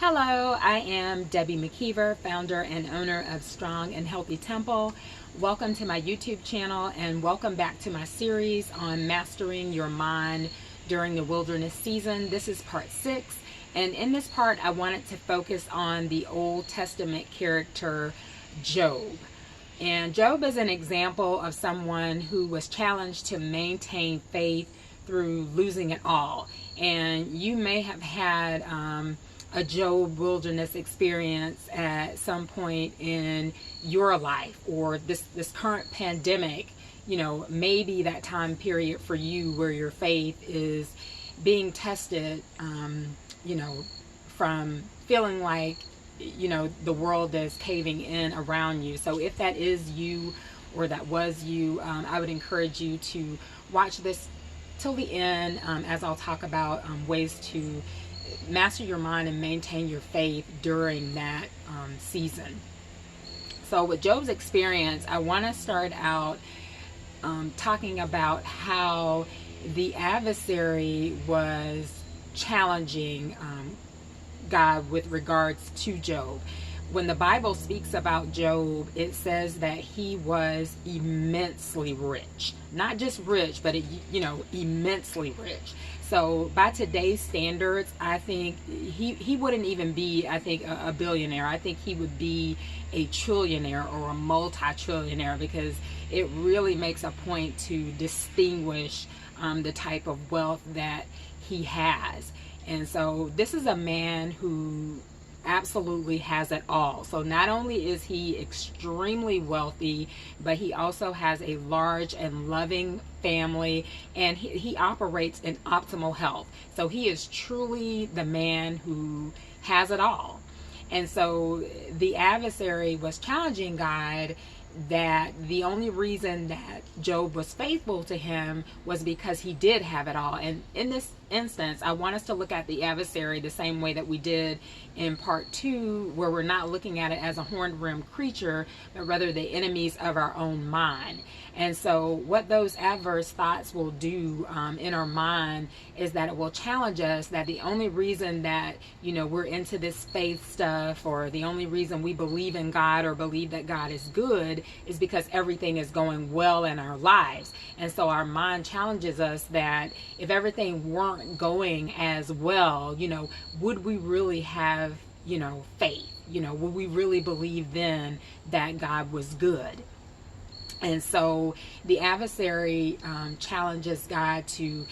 Hello, I am Debbie McKeever, founder and owner of Strong and Healthy Temple. Welcome to my YouTube channel and welcome back to my series on mastering your mind during the wilderness season. This is part 6, and in this part I wanted to focus on the Old Testament character Job. And Job is an example of someone who was challenged to maintain faith through losing it all. And you may have had a Job wilderness experience at some point in your life, or this current pandemic, maybe that time period for you where your faith is being tested, from feeling like, the world is caving in around you. So if that is you, or that was you, I would encourage you to watch this till the end, as I'll talk about ways to master your mind and maintain your faith during that season. So with Job's experience, I want to start out talking about how the adversary was challenging God with regards to Job. When the Bible speaks about Job, it says that he was immensely rich. Not just rich, but immensely rich. So by today's standards, I think he wouldn't even be, a billionaire. I think he would be a trillionaire or a multi-trillionaire, because it really makes a point to distinguish the type of wealth that he has. And so this is a man who absolutely has it all. So not only is he extremely wealthy, but he also has a large and loving family, and he operates in optimal health. So he is truly the man who has it all. And so the adversary was challenging God that the only reason that Job was faithful to him was because he did have it all. And in this instance, I want us to look at the adversary the same way that we did in part 2, where we're not looking at it as a horned-rimmed creature, but rather the enemies of our own mind. And so what those adverse thoughts will do in our mind is that it will challenge us that the only reason that, we're into this faith stuff, or the only reason we believe in God or believe that God is good, is because everything is going well in our lives. And so our mind challenges us that if everything weren't going as well, would we really have, faith? Would we really believe then that God was good? And so the adversary challenges God to,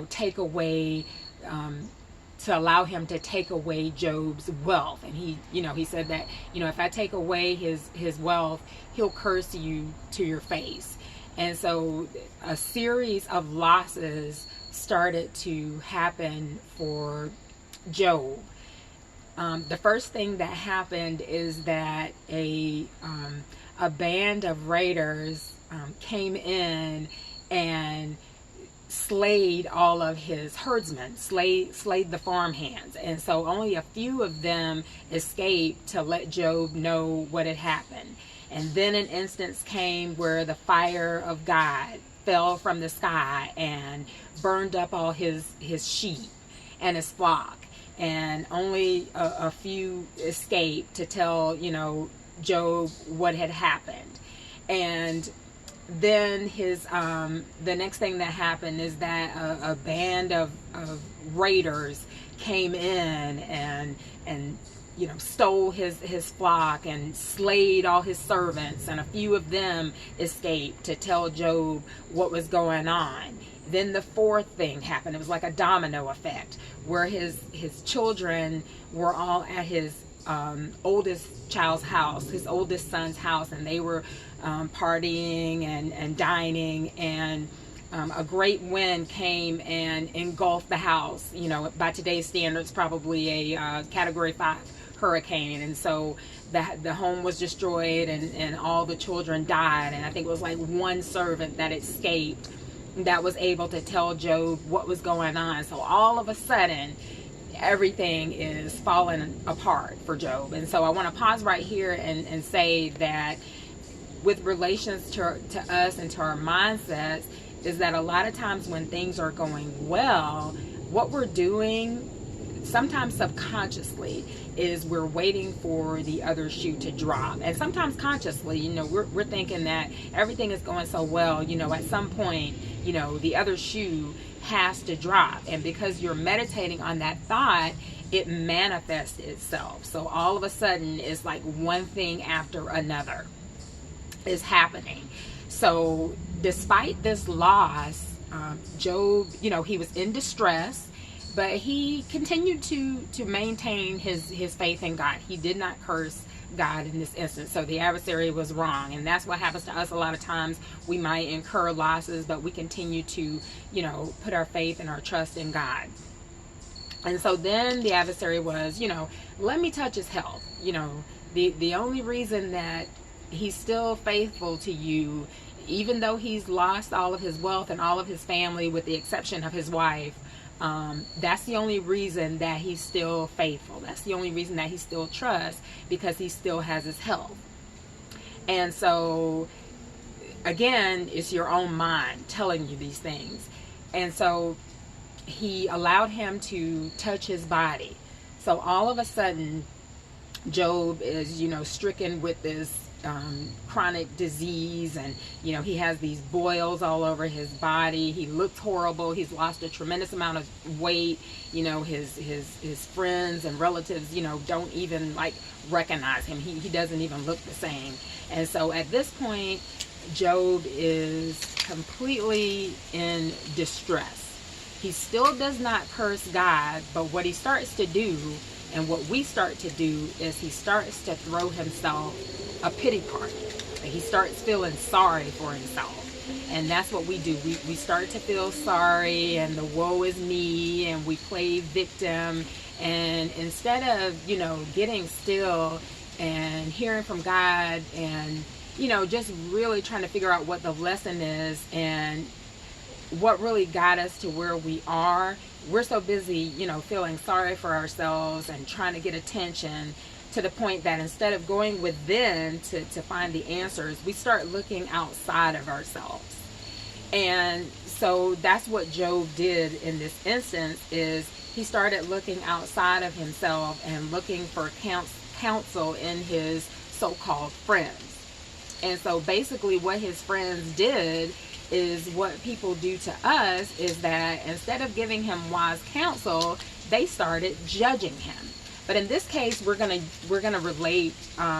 take away, to allow him to take away Job's wealth. And he said that, if I take away his wealth, he'll curse you to your face. And so a series of losses started to happen for Job. The first thing that happened is that a band of raiders came in and slayed all of his herdsmen, slayed the farmhands. And so only a few of them escaped to let Job know what had happened. And then an instance came where the fire of God fell from the sky and burned up all his sheep and his flock. And only a few escaped to tell, Job what had happened. And then the next thing that happened is that a band of raiders came in and stole his flock and slayed all his servants, and a few of them escaped to tell Job what was going on. Then the fourth thing happened. It was like a domino effect, where his children were all at his oldest child's house, his oldest son's house, and they were partying and dining, and a great wind came and engulfed the house. By today's standards, probably a category 5 hurricane. And so the home was destroyed, and all the children died. And I think it was like one servant that escaped that was able to tell Job what was going on. So all of a sudden, everything is falling apart for Job. And so I want to pause right here and say that with relations to us and to our mindsets, is that a lot of times when things are going well, what we're doing sometimes subconsciously is we're waiting for the other shoe to drop, and sometimes consciously, we're thinking that everything is going so well, at some point, the other shoe has to drop. And because you're meditating on that thought, it manifests itself. So all of a sudden it's like one thing after another is happening. So despite this loss, Job, he was in distress, but he continued to maintain his faith in God. He did not curse God in this instance. So the adversary was wrong. And that's what happens to us a lot of times. We might incur losses, but we continue to, put our faith and our trust in God. And so then the adversary was, let me touch his health. The only reason that he's still faithful to you, even though he's lost all of his wealth and all of his family, with the exception of his wife, that's the only reason that he's still faithful. That's the only reason that he still trusts, because he still has his health. And so, again, it's your own mind telling you these things. And so he allowed him to touch his body. So all of a sudden, Job is, stricken with this chronic disease, and he has these boils all over his body. He looks horrible. He's lost a tremendous amount of weight. His friends and relatives don't even recognize him. He doesn't even look the same. And so at this point, Job is completely in distress. He still does not curse God, but what he starts to do, and what we start to do, is he starts to throw himself a pity party. He starts feeling sorry for himself. And that's what we do. We start to feel sorry, and the woe is me, and we play victim. And instead of, getting still and hearing from God, and, just really trying to figure out what the lesson is and what really got us to where we are, we're so busy, feeling sorry for ourselves and trying to get attention, to the point that instead of going within to find the answers, we start looking outside of ourselves. And so that's what Job did in this instance, is he started looking outside of himself and looking for counsel in his so-called friends. And so basically what his friends did is what people do to us, is that instead of giving him wise counsel, they started judging him. But in this case, we're gonna relate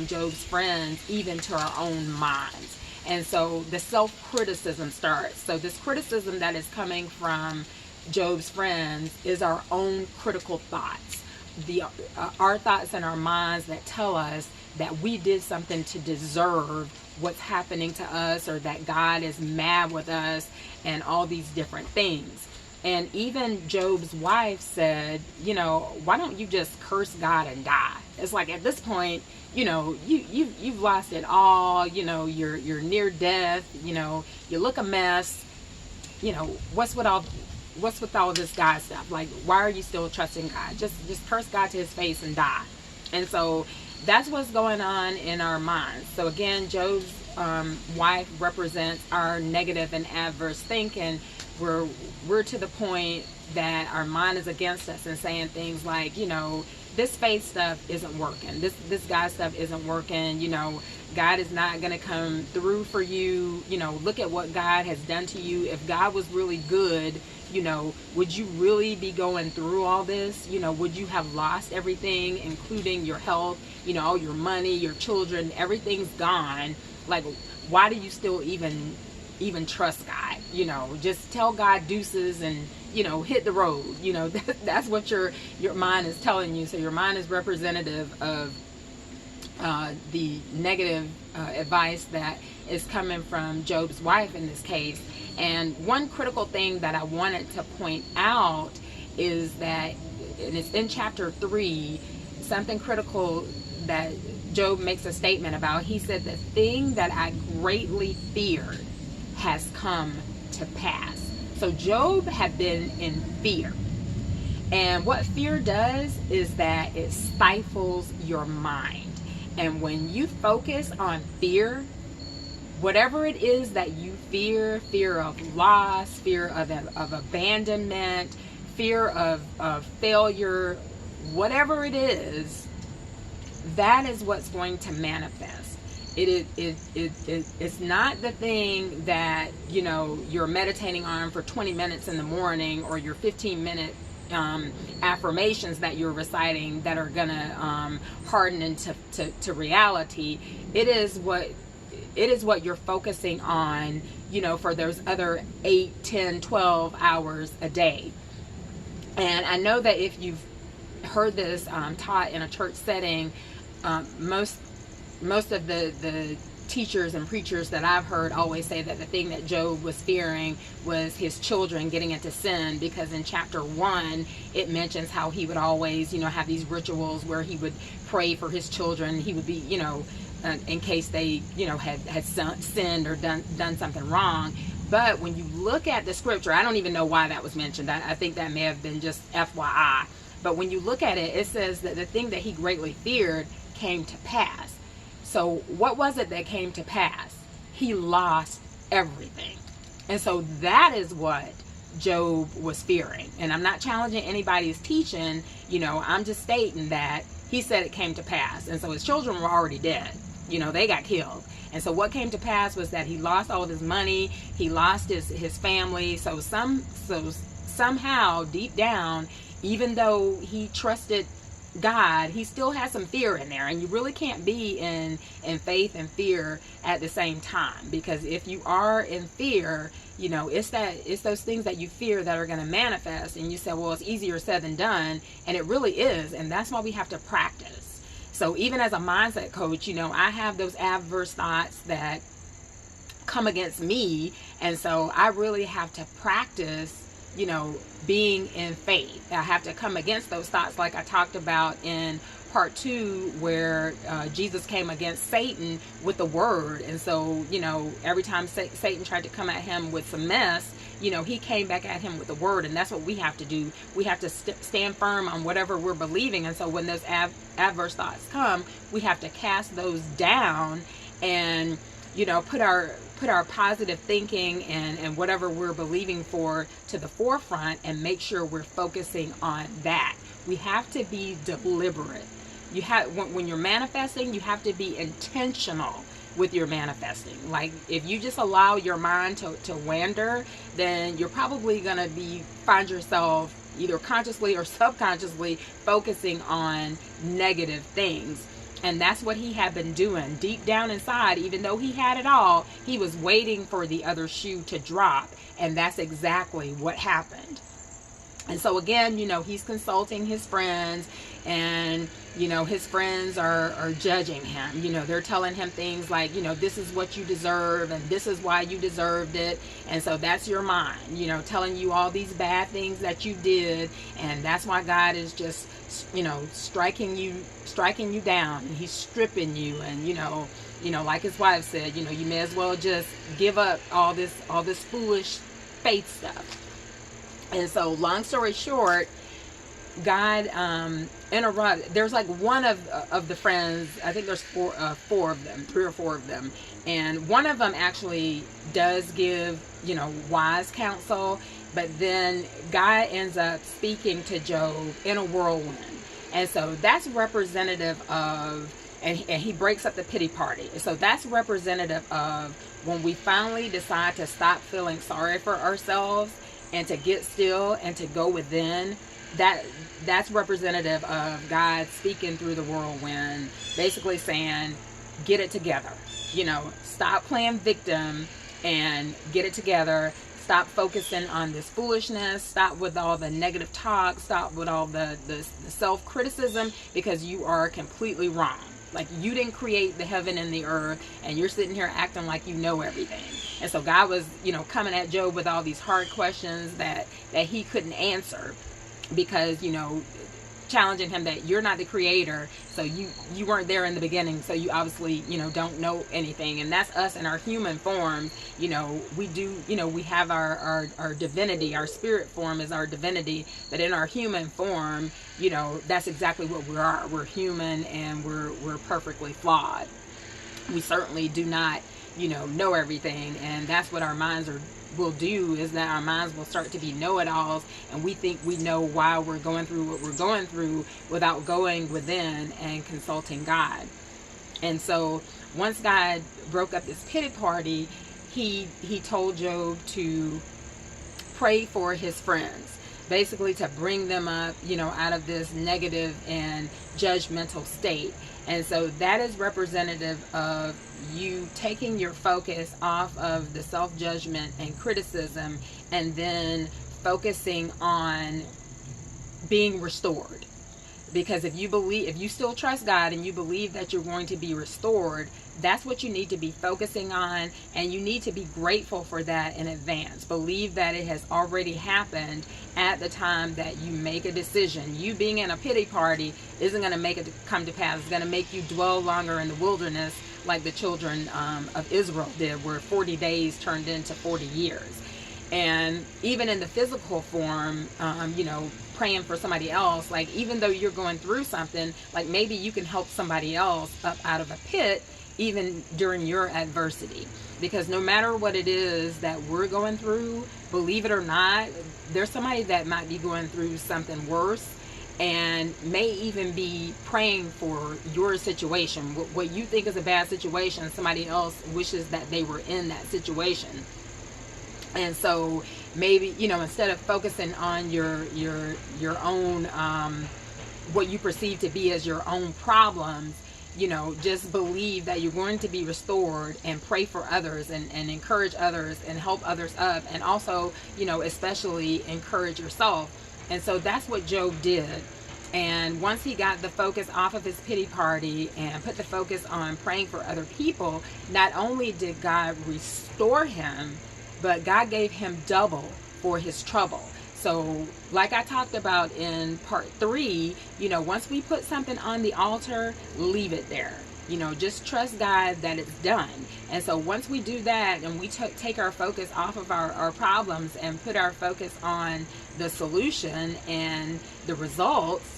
Job's friends even to our own minds. And so the self-criticism starts. So this criticism that is coming from Job's friends is our own critical thoughts. Our thoughts and our minds that tell us that we did something to deserve what's happening to us, or that God is mad with us, and all these different things. And even Job's wife said, why don't you just curse God and die? It's like, at this point, you've lost it all. You're near death. You look a mess. What's with all this God stuff? Like, why are you still trusting God? Just curse God to his face and die. And so that's what's going on in our minds. So again, Job's wife represents our negative and adverse thinking. We're to the point that our mind is against us and saying things like, this faith stuff isn't working. This God stuff isn't working. God is not going to come through for you. Look at what God has done to you. If God was really good, would you really be going through all this? Would you have lost everything, including your health, all your money, your children, everything's gone. Like, why do you still even trust God? Just tell God deuces and, hit the road. That's what your mind is telling you. So your mind is representative of the negative advice that is coming from Job's wife in this case. And one critical thing that I wanted to point out is that, and it's in chapter 3, something critical that Job makes a statement about. He said, the thing that I greatly feared has come to pass. So Job had been in fear. And what fear does is that it stifles your mind. And when you focus on fear, whatever it is that you fear of loss, fear of abandonment, fear of failure, whatever it is, that is what's going to manifest. It's not the thing that, you know, you're meditating on for 20 minutes in the morning, or your 15-minute affirmations that you're reciting that are gonna harden into reality. It is what you're focusing on, you know, for those other 8, 10, 12 hours a day. And I know that if you've heard this taught in a church setting, most of the teachers and preachers that I've heard always say that the thing that Job was fearing was his children getting into sin, because in chapter 1 it mentions how he would always, you know, have these rituals where he would pray for his children. He would be, you know, in case they, you know, had sinned or done something wrong. But when you look at the scripture, I don't even know why that was mentioned. I think that may have been just FYI. But when you look at it, it says that the thing that he greatly feared came to pass. So what was it that came to pass? He lost everything. And so that is what Job was fearing. And I'm not challenging anybody's teaching, you know, I'm just stating that he said it came to pass. And so his children were already dead. You know, they got killed. And so what came to pass was that he lost all of his money, he lost his family. So somehow deep down, even though he trusted God, he still has some fear in there. And you really can't be in faith and fear at the same time, because if you are in fear, you know, it's those things that you fear that are going to manifest. And you say, well, it's easier said than done, and it really is. And that's why we have to practice. So even as a mindset coach, you know, I have those adverse thoughts that come against me, and so I really have to practice, you know, being in faith. I have to come against those thoughts, like I talked about in part 2, where Jesus came against Satan with the word. And so, you know, every time Satan tried to come at him with some mess, you know, he came back at him with the word. And that's what we have to do. We have to stand firm on whatever we're believing. And so when those adverse thoughts come, we have to cast those down and, you know, put our positive thinking and whatever we're believing for to the forefront, and make sure we're focusing on that. We have to be deliberate. You have, when you're manifesting, you have to be intentional with your manifesting. Like, if you just allow your mind to wander, then you're probably going to find yourself either consciously or subconsciously focusing on negative things. And that's what he had been doing deep down inside. Even though he had it all, he was waiting for the other shoe to drop. And that's exactly what happened. And so again, you know, he's consulting his friends, and, you know, his friends are judging him. You know, they're telling him things like, you know, this is what you deserve, and this is why you deserved it. And so that's your mind, you know, telling you all these bad things that you did. And that's why God is just, you know, striking you down, and he's stripping you. And, you know, like his wife said, you know, you may as well just give up all this foolish faith stuff. And so, long story short, God interrupted. There's like one of the friends, I think there's 3 or 4 of them, and one of them actually does give, you know, wise counsel, but then God ends up speaking to Job in a whirlwind. And so that's representative of, and he breaks up the pity party. So that's representative of when we finally decide to stop feeling sorry for ourselves and to get still and to go within. That's representative of God speaking through the whirlwind, basically saying, get it together. You know, stop playing victim and get it together. Stop focusing on this foolishness. Stop with all the negative talk. Stop with all the self-criticism, because you are completely wrong. Like, you didn't create the heaven and the earth, and you're sitting here acting like you know everything. And so God was, you know, coming at Job with all these hard questions that he couldn't answer, because, you know, challenging him that you're not the creator, so you weren't there in the beginning, so you obviously, you know, don't know anything. And that's us in our human form. You know, we do, you know, we have our divinity, our spirit form is our divinity, but in our human form, you know, that's exactly what we are. We're human, and we're perfectly flawed. We certainly do not, you know everything, and that's what our minds are will do is that our minds will start to be know-it-alls, and we think we know why we're going through what we're going through without going within and consulting God. And so once God broke up this pity party, he told Job to pray for his friends, basically to bring them up, out of this negative and judgmental state. And so that is representative of you taking your focus off of the self-judgment and criticism, and then focusing on being restored. Because if you still trust God and you believe that you're going to be restored, that's what you need to be focusing on, and you need to be grateful for that in advance. Believe that it has already happened at the time that you make a decision. You being in a pity party isn't going to make it come to pass. It's going to make you dwell longer in the wilderness, like the children of Israel did, where 40 days turned into 40 years. And even in the physical form, praying for somebody else, like even though you're going through something, like maybe you can help somebody else up out of a pit even during your adversity. Because no matter what it is that we're going through, believe it or not, there's somebody that might be going through something worse and may even be praying for your situation. What you think is a bad situation, somebody else wishes that they were in that situation. And so maybe, instead of focusing on your own, what you perceive to be as your own problems, just believe that you're going to be restored, and pray for others and encourage others and help others up. And also, especially encourage yourself. And so that's what Job did. And once he got the focus off of his pity party and put the focus on praying for other people, not only did God restore him, but God gave him double for his trouble. So like I talked about in part 3, once we put something on the altar, leave it there. Just trust God that it's done. And so once we do that and we take our focus off of our problems and put our focus on the solution and the results,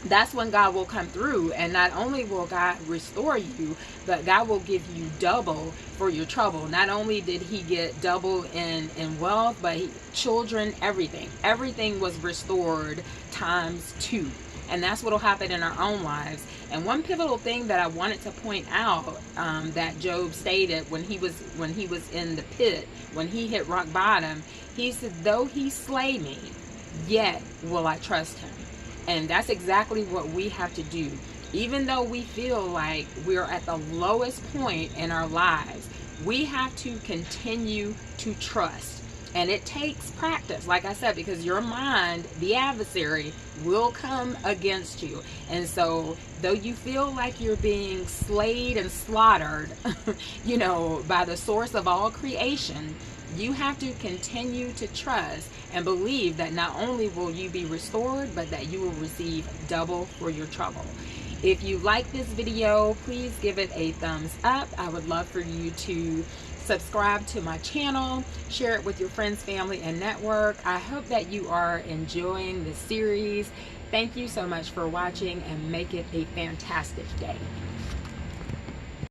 that's when God will come through. And not only will God restore you, but God will give you double for your trouble. Not only did he get double in wealth, but children, everything was restored times 2. And that's what will happen in our own lives. And one pivotal thing that I wanted to point out, that Job stated when he was in the pit, when he hit rock bottom, he said, "Though he slay me, yet will I trust him." And that's exactly what we have to do. Even though we feel like we're at the lowest point in our lives, we have to continue to trust. And it takes practice, like I said, because your mind, the adversary, will come against you. And so though you feel like you're being slayed and slaughtered, by the source of all creation, you have to continue to trust and believe that not only will you be restored, but that you will receive double for your trouble. If you like this video, please give it a thumbs up. I would love for you to subscribe to my channel, share it with your friends, family, and network. I hope that you are enjoying this series. Thank you so much for watching, and make it a fantastic day.